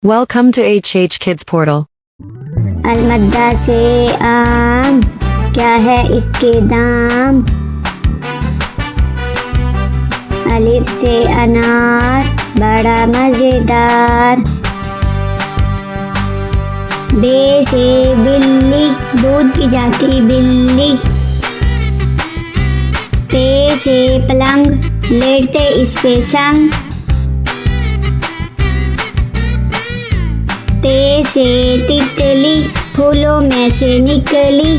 Welcome to HH Kids Portal. अलमद्दा से आम, क्या है इसके दाम। अलिफ से अनार, बड़ा मजेदार। बे से बिल्ली, दूध पी जाती बिल्ली। पे से पलंग, लेटते इस पे संग। ते से तितली, फूलों में से निकली।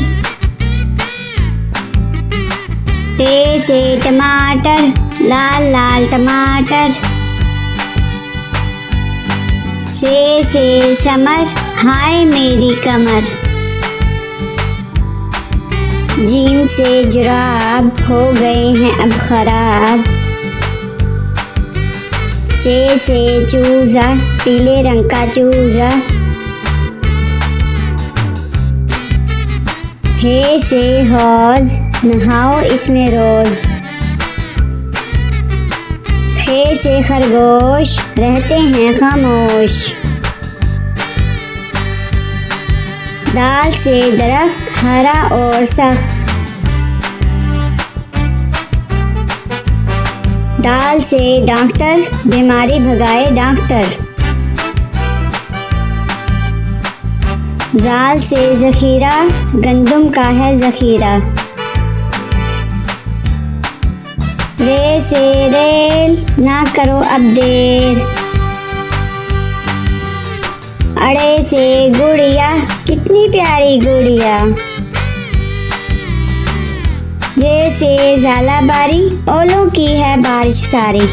टे से टमाटर, लाल लाल टमाटर। से समर, हाय मेरी कमर। जीम से जुराब, हो गए हैं अब खराब। चे से चूजा, पीले रंग का चूजा। हे से हौज, नहाओ इसमें रोज। खे से खरगोश, रहते हैं खामोश। दाल से दरख्त, हरा और सख्त। दाल से डॉक्टर, बीमारी भगाए डॉक्टर। जाल से जखीरा, गंदम का है जखीरा। रे से रेल, ना करो अब देर। अड़े से गुड़िया, कितनी प्यारी गुड़िया। जे से झालाबारी, ओलों की है बारिश सारी।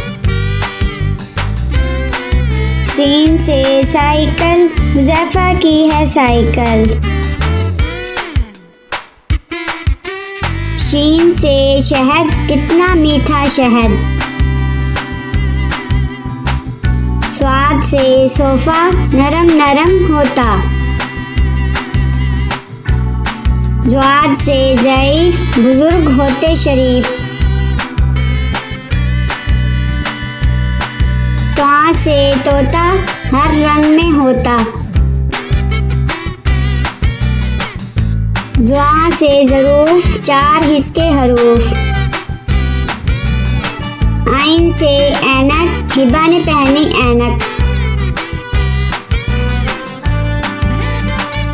सीन से साइकिल, हुज़ैफा की है साइकिल। शीन से शहद, कितना मीठा शहद। स्वाद से सोफा, नरम नरम होता। ज्वाद से ज़ईफ, बुजुर्ग होते शरीफ। त्वा से तोता, हर रंग में होता। ज़्वा से ज़रूफ, 4 हिस्से हरूफ। आइन से ऐनक, हिबा ने पहनी ऐनक।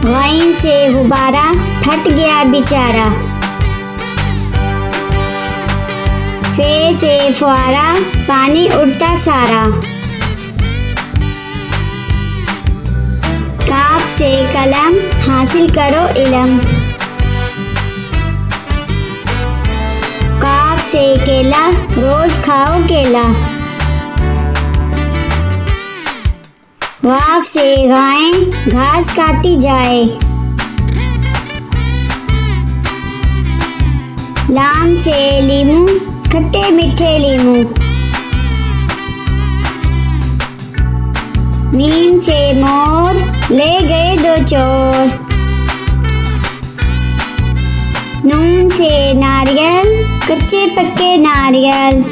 गाइन से गुब्बारा, फट गया बेचारा। फे से फुआरा, पानी उड़ता सारा। काफ से कलम, हासिल करो इल्म। काफ से केला, रोज खाओ केला। वाफ से गाय, घास खाती जाए। लाम से लीमू, खट्टे मीठे लीमू। मीम से मोर, ले गए 2 चोर। नून से नारियल, कच्चे पक्के नारियल।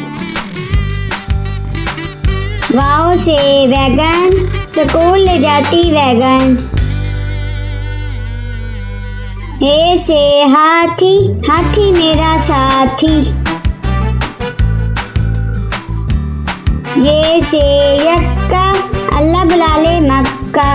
वाव से वैगन, स्कूल ले जाती वैगन। ए से हाथी, हाथी मेरा साथी। ये से यक्का, अल्लाह बुला ले मक्का।